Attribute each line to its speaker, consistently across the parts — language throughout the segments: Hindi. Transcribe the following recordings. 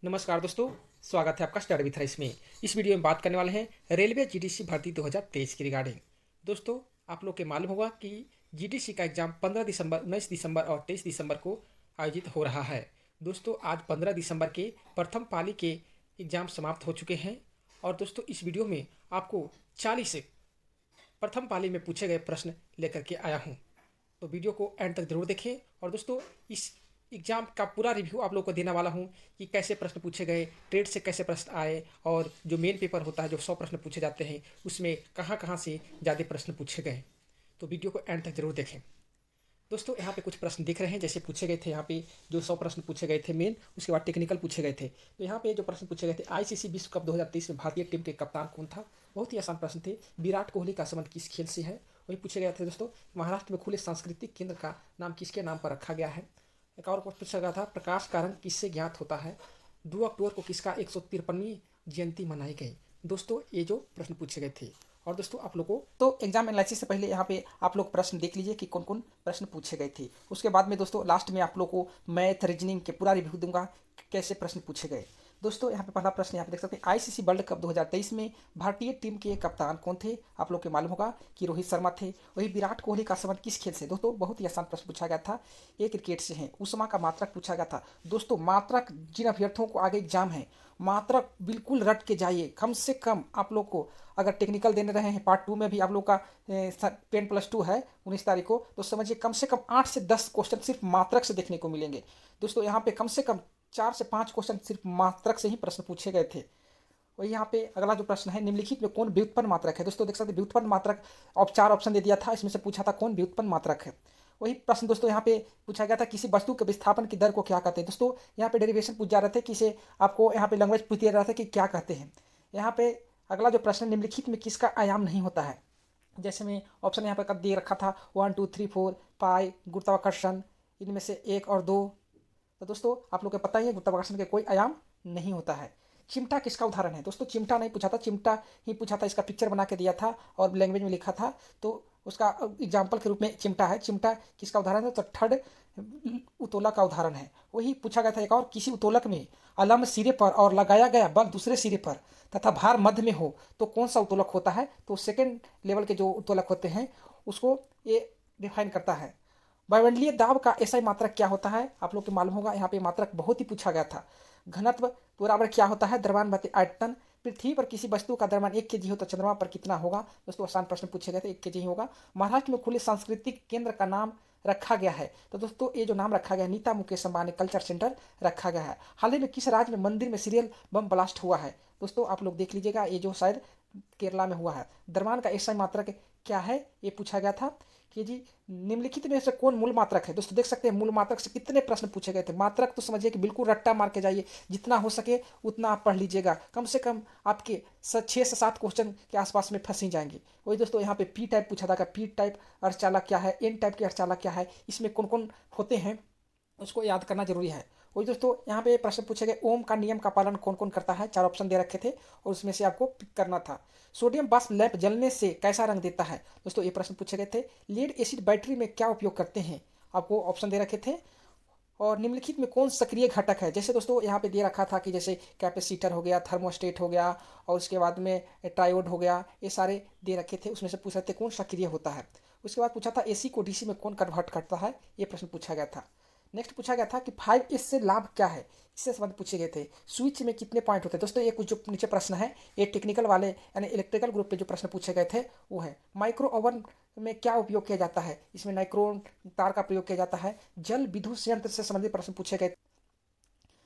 Speaker 1: नमस्कार दोस्तों, स्वागत है आपका स्टडी विथ राइस में। इस वीडियो में बात करने वाले हैं रेलवे जीडीसी भर्ती 2023 की रिगार्डिंग। दोस्तों, आप लोग के मालूम होगा कि जीडीसी का एग्जाम 15 दिसंबर, 19 दिसंबर और 23 दिसंबर को आयोजित हो रहा है। दोस्तों, आज 15 दिसंबर के प्रथम पाली के एग्जाम समाप्त हो चुके हैं और दोस्तों इस वीडियो में आपको 40 प्रथम पाली में पूछे गए प्रश्न लेकर के आया हूँ। तो वीडियो को एंड तक जरूर देखें। और दोस्तों, इस एग्जाम का पूरा रिव्यू आप लोग को देने वाला हूँ कि कैसे प्रश्न पूछे गए, ट्रेड से कैसे प्रश्न आए और जो मेन पेपर होता है जो 100 प्रश्न पूछे जाते हैं उसमें कहाँ कहाँ से ज़्यादा प्रश्न पूछे गए। तो वीडियो को एंड तक जरूर देखें। दोस्तों, यहाँ पे कुछ प्रश्न दिख रहे हैं जैसे पूछे गए थे। यहाँ पे जो 100 प्रश्न पूछे गए थे मेन, उसके बाद टेक्निकल पूछे गए थे। तो यहाँ पे जो प्रश्न पूछे गए थे, आईसीसी विश्व कप 2023 में भारतीय टीम के कप्तान कौन था। बहुत ही आसान प्रश्न थे। विराट कोहली का संबंध किस खेल से है, वही पूछे गए थे। दोस्तों, महाराष्ट्र में खुले सांस्कृतिक केंद्र का नाम किसके नाम पर रखा गया है। एक और प्रश्न पूछा गया था, प्रकाश का रंग किससे ज्ञात होता है। 2 अक्टूबर को किसका 153वीं जयंती मनाई गई। दोस्तों, ये जो प्रश्न पूछे गए थे। और दोस्तों, आप लोगों को तो एग्जाम एनालिसिस से पहले यहाँ पे आप लोग प्रश्न देख लीजिए कि कौन कौन प्रश्न पूछे गए थे। उसके बाद में दोस्तों लास्ट में आप लोग को मैथ रीजनिंग के पूरा रिव्यू दूंगा कैसे प्रश्न पूछे गए। दोस्तों, यहाँ पे पहला प्रश्न यहाँ पे देख सकते हैं, आईसीसी वर्ल्ड कप 2023 में भारतीय टीम के कप्तान कौन थे। आप लोग को मालूम होगा कि रोहित शर्मा थे। वही विराट कोहली का संबंध किस खेल से। दोस्तों, बहुत ही आसान प्रश्न पूछा गया था, ये क्रिकेट से है। उष्मा का मात्रक पूछा गया था। दोस्तों, मात्रक जिन अभ्यर्थियों को आगे एग्जाम है, मात्रक बिल्कुल रट के जाइए। कम से कम आप लोग को अगर टेक्निकल देने रहे हैं, पार्ट 2 में भी आप लोग का 10+2 है 19 तारीख को, तो समझिए कम से कम 8 से 10 क्वेश्चन सिर्फ मात्रक से देखने को मिलेंगे। दोस्तों, यहाँ पे कम से कम 4 से 5 क्वेश्चन सिर्फ मात्रक से ही प्रश्न पूछे गए थे। वही यहाँ पे अगला जो प्रश्न है, निम्नलिखित में कौन व्युत्पन्न मात्रक है। दोस्तों, देख सकते हैं व्युत्पन्न मात्रक 4 ऑप्शन दे दिया था, इसमें से पूछा था कौन व्युत्पन्न मात्रक है। वही प्रश्न दोस्तों यहाँ पे पूछा गया था, किसी वस्तु के विस्थापन की दर को क्या कहते हैं। दोस्तों, यहाँ पे डेरिवेशन पूछ जा रहे थे, किसे आपको यहाँ पे लैंग्वेज पूछ दिया रहा था कि क्या कहते हैं। यहाँ पे अगला जो प्रश्न, निम्नलिखित में किसका आयाम नहीं होता है। जैसे मैं ऑप्शन यहाँ पर दे रखा था 1 2 3 4 पाई, गुरुत्वाकर्षण, इनमें से 1 और 2। तो दोस्तों, आप लोग को पता ही है गुरुत्वाकर्षण के कोई आयाम नहीं होता है। चिमटा किसका उदाहरण है। दोस्तों, चिमटा नहीं पूछा था, चिमटा ही पूछा था, इसका पिक्चर बना के दिया था और लैंग्वेज में लिखा था, तो उसका एग्जाम्पल के रूप में चिमटा है। चिमटा किसका उदाहरण है, तो थर्ड उत्तोलक का उदाहरण है। वही पूछा गया था एक और, किसी उत्तोलक में अलम्ब सिरे पर और लगाया गया बल दूसरे सिरे पर तथा भार मध्य में हो तो कौन सा उत्तोलक होता है। तो सेकेंड लेवल के जो उत्तोलक होते हैं उसको ये डिफाइन करता है। वायुमंडलीय दाब का एसआई मात्रक क्या होता है। आप लोग को मालूम होगा, यहाँ पे मात्रक बहुत ही पूछा गया था। घनत्व बराबर क्या होता है, द्रव्यमान बटे आयतन। पृथ्वी पर किसी वस्तु का द्रव्यमान 1 kg हो तो चंद्रमा पर कितना होगा। दोस्तों, आसान प्रश्न पूछे गए थे, 1 kg ही होगा। महाराष्ट्र में खुले सांस्कृतिक केंद्र का नाम रखा गया है। तो दोस्तों, ये जो नाम रखा गया है, नीता मुकेश अंबानी कल्चर सेंटर रखा गया है। हाल ही में किस राज्य में मंदिर में सीरियल बम ब्लास्ट हुआ है। दोस्तों, आप लोग देख लीजिएगा, ये जो शायद केरला में हुआ है। द्रव्यमान का एसआई मात्रक क्या है, ये पूछा गया था कि जी निम्नलिखित में से कौन मूल मात्रक है। दोस्तों, देख सकते हैं मूल मात्रक से कितने प्रश्न पूछे गए थे। मात्रक तो समझिए कि बिल्कुल रट्टा मार के जाइए, जितना हो सके उतना आप पढ़ लीजिएगा। कम से कम आपके 6 से 7 क्वेश्चन के आसपास में फंस ही जाएंगे। वही दोस्तों, यहाँ पे पी टाइप पूछा था, पी टाइप अर्धचालक क्या है, एन टाइप के अर्धचालक क्या है, इसमें कौन कौन होते हैं उसको याद करना जरूरी है। वही दोस्तों, यहाँ पे प्रश्न पूछे गए, ओम का नियम का पालन कौन कौन करता है। 4 ऑप्शन दे रखे थे और उसमें से आपको पिक करना था। सोडियम वाष्प लैंप जलने से कैसा रंग देता है। दोस्तों, ये प्रश्न पूछे गए थे। लेड एसिड बैटरी में क्या उपयोग करते हैं, आपको ऑप्शन दे रखे थे। और निम्नलिखित में कौन सक्रिय घटक है। जैसे दोस्तों यहाँ पे दे रखा था कि जैसे कैपेसिटर हो गया, थर्मोस्टेट हो गया और उसके बाद में ट्रायोड हो गया, ये सारे दे रखे थे। उसमें से पूछ रहे थे कौन सक्रिय होता है। उसके बाद पूछा था एसी को डीसी में कौन कन्वर्ट करता है, ये प्रश्न पूछा गया था। नेक्स्ट पूछा गया था कि 5S से लाभ क्या है, इससे संबंध पूछे गए थे। स्विच में कितने पॉइंट होते हैं। दोस्तों, ये कुछ जो नीचे प्रश्न है ये टेक्निकल वाले यानी इलेक्ट्रिकल ग्रुप पे जो प्रश्न पूछे गए थे वो है। माइक्रो ओवन में क्या उपयोग किया जाता है, इसमें नाइक्रोन तार का प्रयोग किया जाता है। जल विद्युत संयंत्र से संबंधित प्रश्न पूछे गए,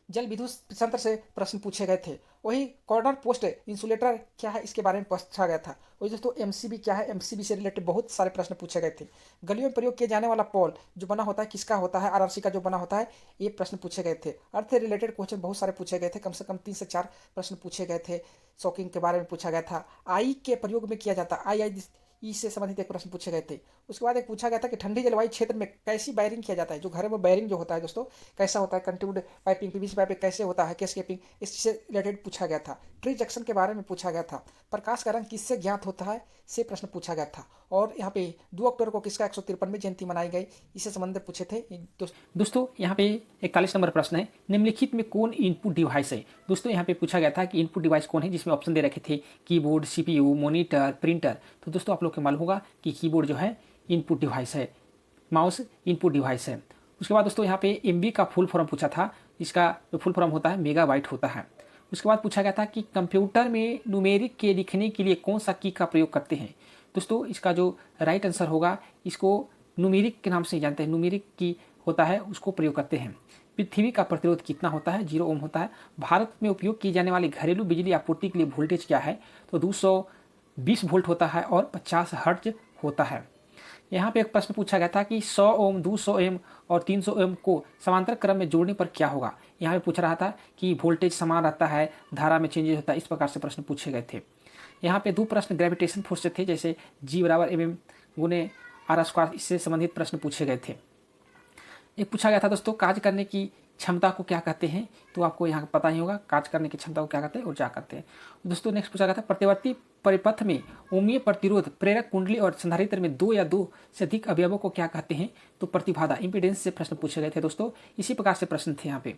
Speaker 1: जल विद्युत संयंत्र से प्रश्न पूछे गए थे। वही कॉर्नर पोस्ट इंसुलेटर क्या है, इसके बारे में पूछा गया था। वही दोस्तों, एमसीबी क्या है, एमसीबी से रिलेटेड बहुत सारे प्रश्न पूछे गए थे। गलियों में प्रयोग किया जाने वाला पोल जो बना होता है किसका होता है, आरआरसी का जो बना होता है, ये प्रश्न पूछे गए थे। अर्थ से रिलेटेड क्वेश्चन बहुत सारे पूछे गए थे, कम से कम 3 से 4 प्रश्न पूछे गए थे। शॉकिंग के बारे में पूछा गया था। आई के प्रयोग में किया जाता, आई आई ई से संबंधित एक प्रश्न पूछे गए थे। उसके बाद एक पूछा गया था कि ठंडी जलवायु क्षेत्र में कैसी वायरिंग किया जाता है। जो घर में वायरिंग जो होता है दोस्तों कैसा होता है, कंट्रीब्यूड पाइपिंग, पीवीसी पाइपिंग कैसे होता है, केसकेपिंग, इससे रिलेटेड पूछा गया था। ट्री जंक्शन के बारे में पूछा गया था। प्रकाश का रंग किससे ज्ञात होता है से प्रश्न पूछा गया था। और यहाँ पे 2 अक्टूबर को किसका 153वीं जयंती मनाई गई, इससे संबंधित पूछे थे। दोस्तों यहाँ पे 41 नंबर प्रश्न है, निम्नलिखित में कौन इनपुट डिवाइस है। दोस्तों यहाँ पे पूछा गया था कि इनपुट डिवाइस कौन है, जिसमें ऑप्शन दे रखे थे कीबोर्ड, सीपीयू, मॉनिटर, प्रिंटर। तो दोस्तों आप लोग को मालूम होगा कि कीबोर्ड जो है इनपुट डिवाइस है, माउस इनपुट डिवाइस है। उसके बाद दोस्तों यहाँ पे एमबी का फुल फॉर्म पूछा था, इसका जो फुल फॉर्म होता है मेगाबाइट होता है। उसके बाद पूछा गया था कि कंप्यूटर में न्यूमेरिक के लिखने के लिए कौन सा की का प्रयोग करते हैं। दोस्तों इसका जो राइट आंसर होगा, इसको न्यूमेरिक के नाम से जानते हैं, न्यूमेरिक की होता है उसको प्रयोग करते हैं। पृथ्वी का प्रतिरोध कितना होता है, 0 ओम होता है। भारत में उपयोग की जाने वाली घरेलू बिजली आपूर्ति के लिए वोल्टेज क्या है, तो 220 वोल्ट होता है और 50 हर्ट्ज होता है। यहाँ पे एक प्रश्न पूछा गया था कि 100 ओम, 200 ओम और 300 ओम को समांतर क्रम में जोड़ने पर क्या होगा। यहाँ पे पूछ रहा था कि वोल्टेज समान रहता है, धारा में चेंजेस होता है, इस प्रकार से प्रश्न पूछे गए थे। यहाँ पे 2 प्रश्न ग्रेविटेशन फोर्स से थे, जैसे G बराबर mm गुने R स्क्वायर, इससे संबंधित प्रश्न पूछे गए थे। एक पूछा गया था दोस्तों कार्य करने की क्षमता को क्या कहते हैं, तो आपको यहाँ पता ही होगा कार्य करने की क्षमता को क्या कहते हैं, ऊर्जा कहते हैं। दोस्तों नेक्स्ट पूछा गया था प्रतिवर्ती परिपथ में ओमीय प्रतिरोध, प्रेरक कुंडली और संधारित्र में 2 या 2 से अधिक अवयवों को क्या कहते हैं, तो प्रतिबाधा, इंपीडेंस से प्रश्न पूछे गए थे दोस्तों। इसी प्रकार से प्रश्न थे यहाँ पे।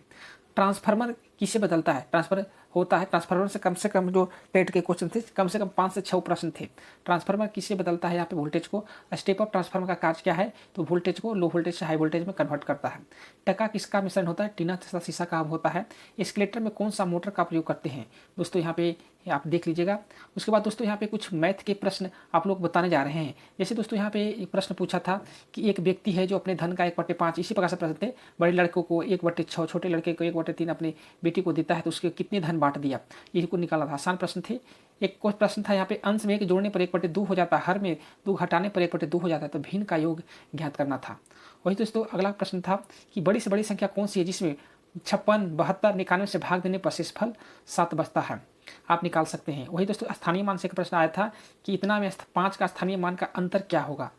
Speaker 1: ट्रांसफार्मर किसे बदलता है, ट्रांसफर होता है, ट्रांसफार्मर से कम जो टेट के क्वेश्चन थे, कम से कम 5 से 6 प्रश्न थे। ट्रांसफार्मर किसे बदलता है, यहाँ पे वोल्टेज को। स्टेप अप ट्रांसफार्मर का कार्य क्या है, तो वोल्टेज को लो वोल्टेज से हाई वोल्टेज में कन्वर्ट करता है। टका किसका मिश्रण होता है, टीना तथा शीशा का होता है। एस्केलेटर में कौन सा मोटर का प्रयोग करते हैं, दोस्तों यहाँ पे आप देख लीजिएगा। उसके बाद दोस्तों यहाँ पे कुछ मैथ के प्रश्न आप लोग बताने जा रहे हैं। जैसे दोस्तों यहाँ पे एक प्रश्न पूछा था कि एक व्यक्ति है जो अपने धन का 1/5, इसी प्रकार से प्रश्न थे, बड़े लड़कों को 1/6, छोटे लड़के को 1/3 अपनी बेटी को देता है, तो उसके कितने धन बांट दिया, ये को निकाला था। आसान प्रश्न थे। एक कुछ प्रश्न था यहाँ पे, अंश में 1 जोड़ने पर 1/2 हो जाता है, हर में 2 घटाने पर 1/2 हो जाता है, तो भिन्न का योग ज्ञात करना था। वही दोस्तों अगला प्रश्न था कि बड़ी से बड़ी संख्या कौन सी है जिसमें 56, 72, 91 से भाग देने पर शेषफल 7 बचता है, आप निकाल सकते हैं। वही दोस्तों स्थानीय मान से एक प्रश्न आया था कि इतना में 5 का स्थानीय मान का अंतर क्या होगा।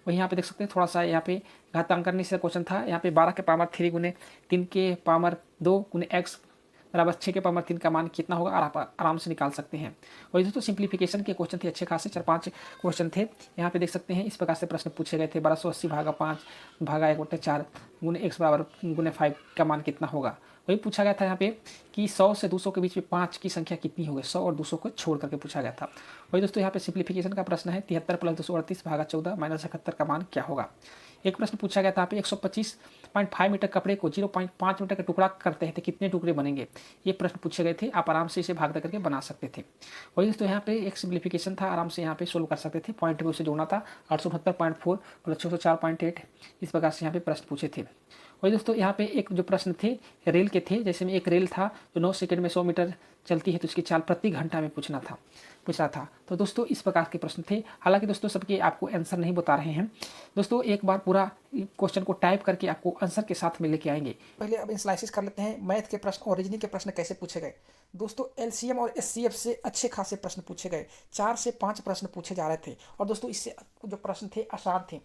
Speaker 1: वही यहाँ पे देख सकते हैं, थोड़ा सा यहाँ पे घातांकन से क्वेश्चन था। यहाँ पे 12 के पावर 3 गुने 3 के पावर 2 गुने x बराबर 6 के पावर 3 का मान कितना होगा, और आप आराम से निकाल सकते हैं। वही दोस्तों सिंप्लीफिकेशन के क्वेश्चन थे, अच्छे खासे 4-5 क्वेश्चन थे। यहाँ पे देख सकते हैं इस प्रकार से प्रश्न पूछे गए थे। 1280 भागा 5 भागा 1/4 गुने x बराबर गुने 5 का मान कितना होगा। वही पूछा गया था यहाँ पे कि 100 से 200 के बीच में 5 की संख्या कितनी होगी, 100 और 200 को छोड़ करके पूछा गया था। वही दोस्तों यहाँ पे सिंप्लीफिकेशन का प्रश्न है, 73 + 238 भागा 14 - 71 का मान क्या होगा। एक प्रश्न पूछा गया था यहाँ पे 125.5 मीटर कपड़े को 0.5 मीटर का टुकड़ा करते हैं तो कितने टुकड़े बनेंगे, ये प्रश्न पूछे गए थे। आप आराम से इसे भाग करके बना सकते थे। वही दोस्तों यहाँ पे एक सिंप्लीफिकेशन था, आराम से यहाँ पे सोल्व कर सकते थे। पॉइंट में उसे जोड़ना था, 869.4 + 604.8, इस प्रकार से यहाँ पे प्रश्न पूछे थे। वही दोस्तों यहाँ पे एक जो प्रश्न थे रेल के थे, जैसे में एक रेल था जो 9 सेकंड में 100 मीटर चलती है, तो उसकी चाल प्रति घंटा में पूछा था। तो दोस्तों इस प्रकार के प्रश्न थे। हालांकि दोस्तों सबके आपको आंसर नहीं बता रहे हैं दोस्तों, एक बार पूरा क्वेश्चन को टाइप करके आपको आंसर के साथ में लेके आएंगे। पहले अब एनालिसिस कर लेते हैं मैथ के प्रश्न और रीजनिंग के प्रश्न कैसे पूछे गए। दोस्तों एलसीएम और एचसीएफ से अच्छे खासे प्रश्न पूछे गए, 4 से 5 प्रश्न पूछे जा रहे थे। और दोस्तों इससे जो प्रश्न थे आसान थे।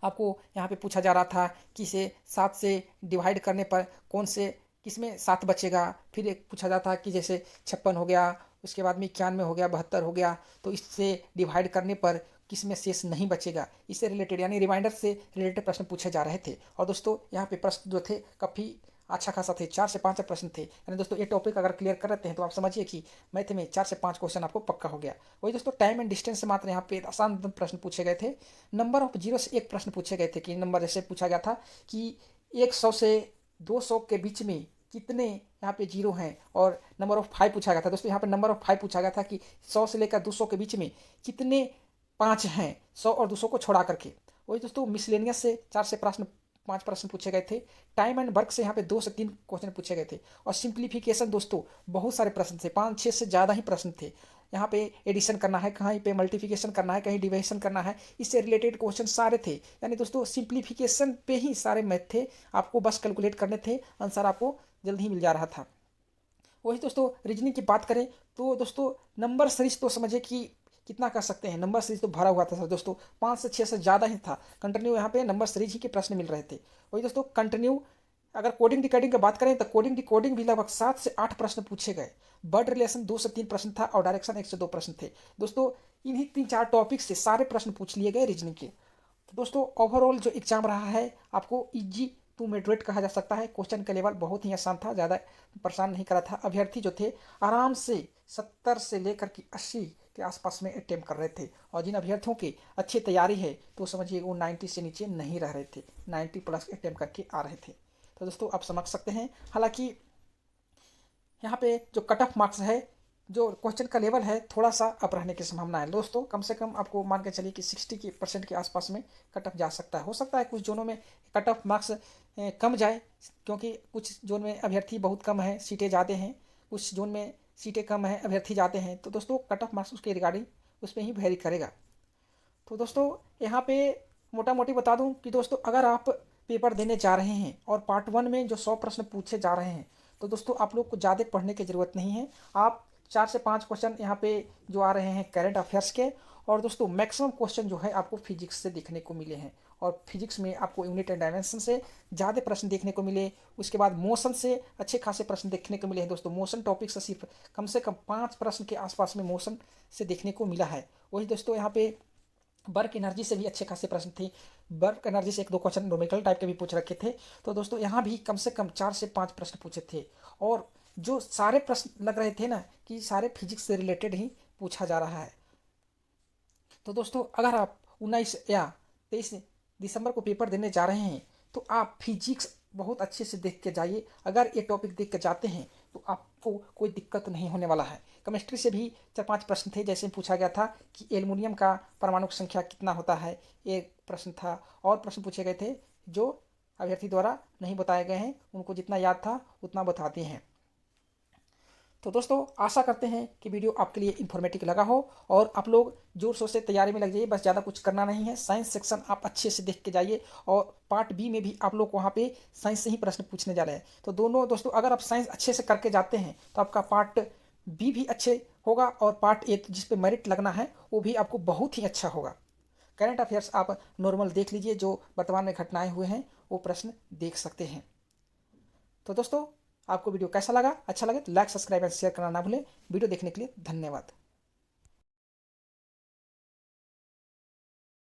Speaker 1: आपको यहाँ पे पूछा जा रहा था कि इसे 7 से डिवाइड करने पर कौन से किसमें 7 बचेगा। फिर एक पूछा जाता है कि जैसे 56 हो गया, उसके बाद में 91 हो गया, 72 हो गया, तो इससे डिवाइड करने पर किसमें शेष नहीं बचेगा। इससे रिलेटेड यानी रिमाइंडर से रिलेटेड प्रश्न पूछे जा रहे थे। और दोस्तों यहाँ पे प्रश्न जो थे काफ़ी अच्छा खासा थे, 4 से 5 प्रश्न थे। यानी दोस्तों ये टॉपिक अगर क्लियर कर लेते हैं तो आप समझिए कि मैथ में 4 से 5 क्वेश्चन आपको पक्का हो गया। वही दोस्तों टाइम एंड डिस्टेंस से मात्र यहाँ पे आसान प्रश्न पूछे गए थे। नंबर ऑफ जीरो से एक प्रश्न पूछे गए थे कि नंबर जैसे पूछा गया था कि 100 से 200 के बीच में कितने यहाँ पे जीरो हैं। और नंबर ऑफ 5 पूछा गया था दोस्तों, यहाँ पे नंबर ऑफ 5 पूछा गया था कि 100 से लेकर 200 के बीच में कितने 5 हैं, 100 और 200 को छोड़ा करके। वही दोस्तों मिसलेनियस से 4 से 5 प्रश्न पूछे गए थे। टाइम एंड वर्क से यहाँ पे 2 से 3 क्वेश्चन पूछे गए थे। और सिंप्लीफिकेशन दोस्तों बहुत सारे प्रश्न थे, 5-6 से ज़्यादा ही प्रश्न थे। यहाँ पे एडिशन करना है, कहीं पे मल्टीप्लिकेशन करना है, कहीं डिविजन करना है, इससे रिलेटेड क्वेश्चन सारे थे। यानी दोस्तों सिंप्लीफिकेशन पे ही सारे मैथ थे, आपको बस कैलकुलेट करने थे, आंसर आपको जल्दी ही मिल जा रहा था। वही दोस्तों रीजनिंग की बात करें तो दोस्तों नंबर सीरीज तो समझे कि कितना कर सकते हैं। नंबर सीरीज तो भरा हुआ था सर दोस्तों, 5 से 6 से ज़्यादा ही था। कंटिन्यू यहाँ पे नंबर सीरीज ही के प्रश्न मिल रहे थे। वही दोस्तों कंटिन्यू अगर कोडिंग डिकोडिंग की बात करें तो कोडिंग डिकोडिंग भी लगभग 7 से 8 प्रश्न पूछे गए। बर्ड रिलेशन 2 से 3 प्रश्न था और डायरेक्शन 1 से 2 प्रश्न थे। दोस्तों इन्हीं 3-4 टॉपिक से सारे प्रश्न पूछ लिए गए रीजनिंग के। तो दोस्तों ओवरऑल जो एग्जाम रहा है आपको इजी टू मॉडरेट कहा जा सकता है। क्वेश्चन का लेवल बहुत ही आसान था, ज़्यादा परेशान नहीं करा था। अभ्यर्थी जो थे आराम से 70 से लेकर के 80 के आसपास में अटेम्प्ट कर रहे थे। और जिन अभ्यर्थियों की अच्छी तैयारी है तो समझिए वो 90 से नीचे नहीं रह रहे थे, 90 प्लस अटेम्प्ट करके आ रहे थे। तो दोस्तों आप समझ सकते हैं। हालांकि यहाँ पे जो कट ऑफ मार्क्स है, जो क्वेश्चन का लेवल है, थोड़ा सा अप रहने की संभावना है दोस्तों। कम से कम आपको मान के चलिए कि 60% के आसपास में कट ऑफ जा सकता है। हो सकता है कुछ जोनों में कट ऑफ मार्क्स कम जाए, क्योंकि कुछ जोन में अभ्यर्थी बहुत कम है, सीटें ज़्यादा हैं। कुछ जोन में सीटें कम है, अभ्यर्थी जाते हैं। तो दोस्तों कट ऑफ मार्क्स उसके रिगार्डिंग उसमें ही वेरी करेगा। तो दोस्तों यहाँ पे मोटा मोटी बता दूं कि दोस्तों अगर आप पेपर देने जा रहे हैं और पार्ट 1 में जो 100 प्रश्न पूछे जा रहे हैं तो दोस्तों आप लोग को ज़्यादा पढ़ने की ज़रूरत नहीं है। आप 4 से 5 क्वेश्चन यहाँ पे जो आ रहे हैं करंट अफेयर्स के, और दोस्तों मैक्सिमम क्वेश्चन जो है आपको फिजिक्स से देखने को मिले हैं। और फिजिक्स में आपको यूनिट एंड डायमेंशन से ज़्यादा प्रश्न देखने को मिले। उसके बाद मोशन से अच्छे खासे प्रश्न देखने को मिले हैं दोस्तों। मोशन टॉपिक से कम 5 प्रश्न के आसपास में मोशन से देखने को मिला है। वही दोस्तों यहाँ पे वर्क एनर्जी से भी अच्छे खासे प्रश्न थे। वर्क एनर्जी से 1-2 क्वेश्चन न्यूमेरिकल टाइप के भी पूछ रखे थे। तो दोस्तों यहाँ भी कम से कम 4 से 5 प्रश्न पूछे थे। और जो सारे प्रश्न लग रहे थे ना कि सारे फिजिक्स से रिलेटेड ही पूछा जा रहा है। तो दोस्तों अगर आप 19 या 23 दिसंबर को पेपर देने जा रहे हैं तो आप फिजिक्स बहुत अच्छे से देख के जाइए। अगर ये टॉपिक देख के जाते हैं तो आपको कोई दिक्कत नहीं होने वाला है। केमिस्ट्री से भी 4-5 प्रश्न थे, जैसे पूछा गया था कि एल्युमिनियम का परमाणु संख्या कितना होता है, एक प्रश्न था। और प्रश्न पूछे गए थे जो अभ्यर्थी द्वारा नहीं बताए गए हैं, उनको जितना याद था उतना बताते हैं। तो दोस्तों आशा करते हैं कि वीडियो आपके लिए इन्फॉर्मेटिव लगा हो और आप लोग जोर शोर से तैयारी में लग जाइए। बस ज़्यादा कुछ करना नहीं है। साइंस सेक्शन आप अच्छे से देख के जाइए और पार्ट बी में भी आप लोग वहाँ पे साइंस से ही प्रश्न पूछने जा रहे हैं। तो दोनों दोस्तों अगर आप साइंस अच्छे से करके जाते हैं तो आपका पार्ट बी भी अच्छे होगा और पार्ट ए जिस पे मेरिट लगना है वो भी आपको बहुत ही अच्छा होगा। करंट अफेयर्स आप नॉर्मल देख लीजिए, जो वर्तमान में घटनाएं हुए हैं वो प्रश्न देख सकते हैं। तो दोस्तों आपको वीडियो कैसा लगा? अच्छा लगे तो लाइक, सब्सक्राइब एंड शेयर करना ना भूलें। वीडियो देखने के लिए धन्यवाद।